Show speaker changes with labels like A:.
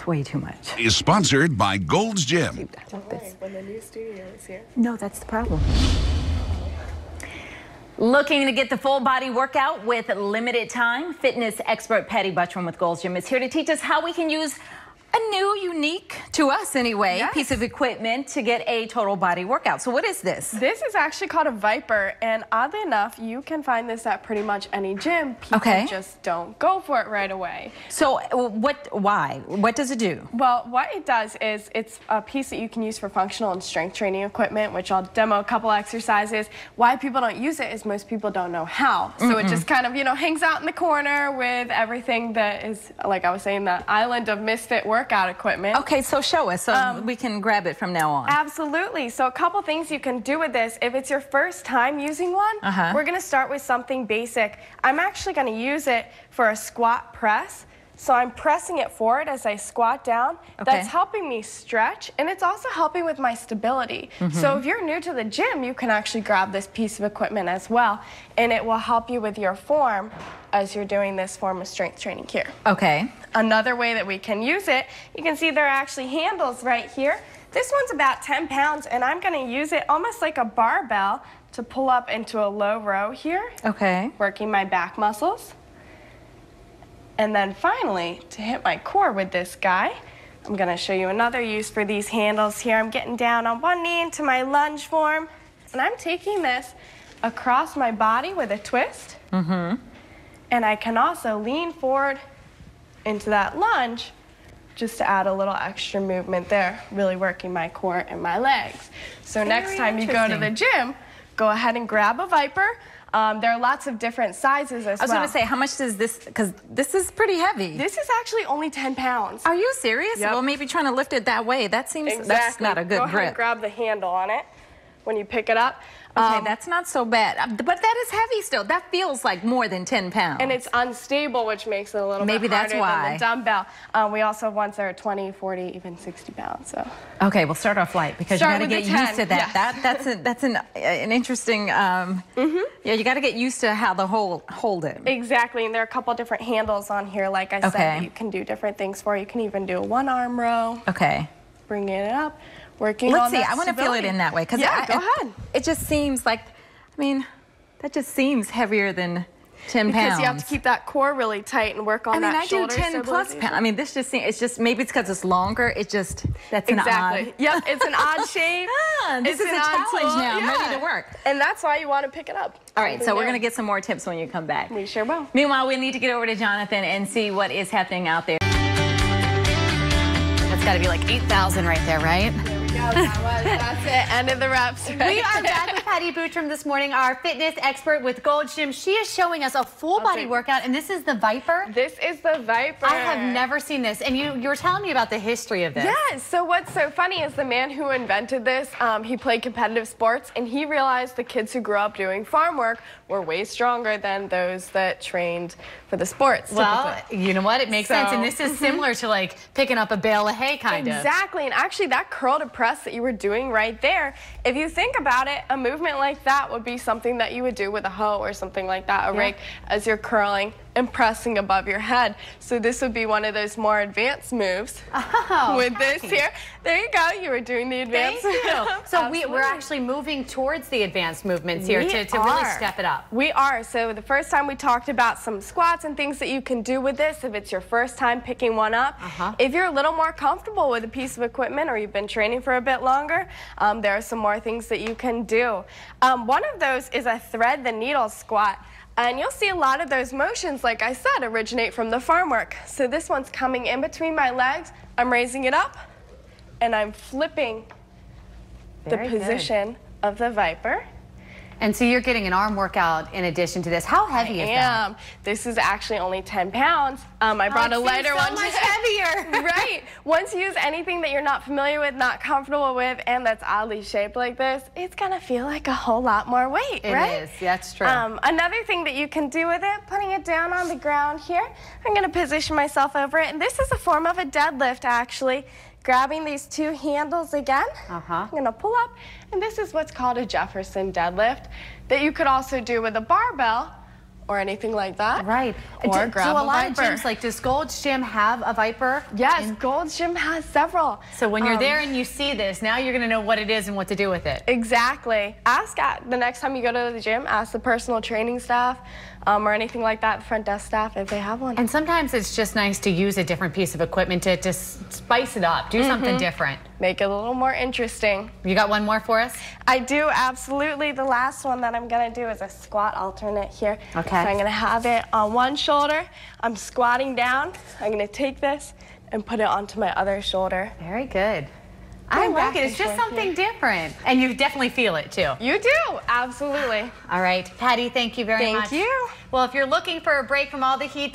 A: way too much.
B: Is sponsored by Gold's Gym.
C: Don't worry, when the new studio is here.
A: No, that's the problem.
D: Looking to get the full body workout with limited time? Fitness expert Patty Buttram with Gold's Gym is here to teach us how we can use a new, unique, to us anyway, piece of equipment to get a total body workout. So what is this?
C: This is actually called a Viper, and oddly enough, you can find this at pretty much any gym. People just don't go for it right away.
D: So why? What does it do?
C: Well, what it does is it's a piece that you can use for functional and strength training equipment, which I'll demo a couple exercises. Why people don't use it is most people don't know how. So it just kind of, hangs out in the corner with everything that is, like I was saying, the island of misfit workout equipment.
D: Okay, so show us so we can grab it from now on.
C: Absolutely. So a couple things you can do with this. If it's your first time using one, we're going to start with something basic. I'm actually going to use it for a squat press. So I'm pressing it forward as I squat down. That's helping me stretch, and it's also helping with my stability. So if you're new to the gym, you can actually grab this piece of equipment as well, and it will help you with your form as you're doing this form of strength training here.
D: Okay.
C: Another way that we can use it, you can see there are actually handles right here. This one's about 10 pounds, and I'm going to use it almost like a barbell to pull up into a low row here.
D: Okay.
C: Working my back muscles. And then finally, to hit my core with this guy, I'm going to show you another use for these handles here. I'm getting down on one knee into my lunge form, and I'm taking this across my body with a twist. And I can also lean forward into that lunge just to add a little extra movement there, really working my core and my legs. So next time you go to the gym, go ahead and grab a Viper. There are lots of different sizes as well.
D: I was going to say, how much does this, because this is pretty heavy.
C: This is actually only 10 pounds.
D: Are you serious?
C: Yep.
D: Well, maybe trying to lift it that way. That seems, that's not a good grip.
C: Go ahead and grab the handle on it when you pick it up.
D: Okay, that's not so bad. But that is heavy still. That feels like more than 10 pounds.
C: And it's unstable, which makes it a little bit harder than the dumbbell. We also have ones that are 20, 40, even 60 pounds. So.
D: Okay, we'll start off light because you got to get used to that. That's an interesting, yeah, you got to get used to how the hold it.
C: Exactly, and there are a couple different handles on here, like I said, that you can do different things for. You can even do a one-arm row.
D: Okay.
C: Bringing it up. Working
D: Let's
C: on
D: see,
C: that
D: I want to feel it in that way. Go
C: ahead.
D: It just seems like, I mean, that just seems heavier than 10 pounds.
C: Because you have to keep that core really tight and work on that shoulder
D: stabilization. I do 10 plus pounds. I mean, this just seems, it's just, maybe it's because it's longer. It just, that's an odd.
C: Yep, it's an odd shape.
D: This is a challenge now. I'm ready to work.
C: And that's why you want to pick it up.
D: All right, so we're going to get some more tips when you come back.
C: We sure will.
D: Meanwhile, we need to get over to Jonathan and see what is happening out there.
E: That's got to be like 8,000 right there, right?
C: That's it. End of the reps. Right?
E: We are back with Patty Buttram this morning, our fitness expert with Gold's Gym. She is showing us a full body workout, and this is the Viper.
C: This is the Viper.
E: I have never seen this, and you were telling me about the history of this.
C: Yes. So what's so funny is the man who invented this, he played competitive sports, and he realized the kids who grew up doing farm work were way stronger than those that trained for the sports.
E: Well, you know what? It makes sense, and this is similar to like picking up a bale of hay, kind of.
C: Exactly, and actually that curl to press that you were doing right there, if you think about it, a movement like that would be something that you would do with a hoe or something like that, a rake, as you're curling and pressing above your head. So this would be one of those more advanced moves with this here. There you go. You were doing the advanced moves.
E: So we're actually moving towards the advanced movements here to really step it up.
C: We are. So the first time we talked about some squats and things that you can do with this if it's your first time picking one up. If you're a little more comfortable with a piece of equipment or you've been training for a bit longer, there are some more things that you can do. One of those is a thread the needle squat. And you'll see a lot of those motions, like I said, originate from the farm work. So this one's coming in between my legs. I'm raising it up, and I'm flipping the position of the Viper.
E: And so you're getting an arm workout in addition to this. How heavy is that?
C: This is actually only 10 pounds. I brought a lighter one.
E: So much heavier.
C: Right. Once you use anything that you're not familiar with, not comfortable with, and that's oddly shaped like this, it's going to feel like a whole lot more weight, right?
E: It is. That's true.
C: Another thing that you can do with it, putting it down on the ground here, I'm going to position myself over it, and this is a form of a deadlift, actually. Grabbing these two handles again, I'm going to pull up, and this is what's called a Jefferson deadlift that you could also do with a barbell or anything like that.
E: Right.
C: Or grab
E: a lot
C: Viper.
E: of gyms, like, does Gold's Gym have a Viper?
C: Yes, Gold's Gym has several.
E: So when you're there and you see this, now you're going to know what it is and what to do with it.
C: Exactly. The next time you go to the gym, ask the personal training staff or anything like that, the front desk staff, if they have one.
E: And sometimes it's just nice to use a different piece of equipment to spice it up, do something different.
C: Make it a little more interesting.
E: You got one more for us?
C: I do, absolutely. The last one that I'm going to do is a squat alternate here.
E: Okay.
C: So I'm going to have it on one shoulder. I'm squatting down. I'm going to take this and put it onto my other shoulder.
E: Very good. I like it. It's just something different. And you definitely feel it, too.
C: You do, absolutely.
E: All right. Patty, thank you very much.
C: Thank you.
E: Well, if you're looking for a break from all the heat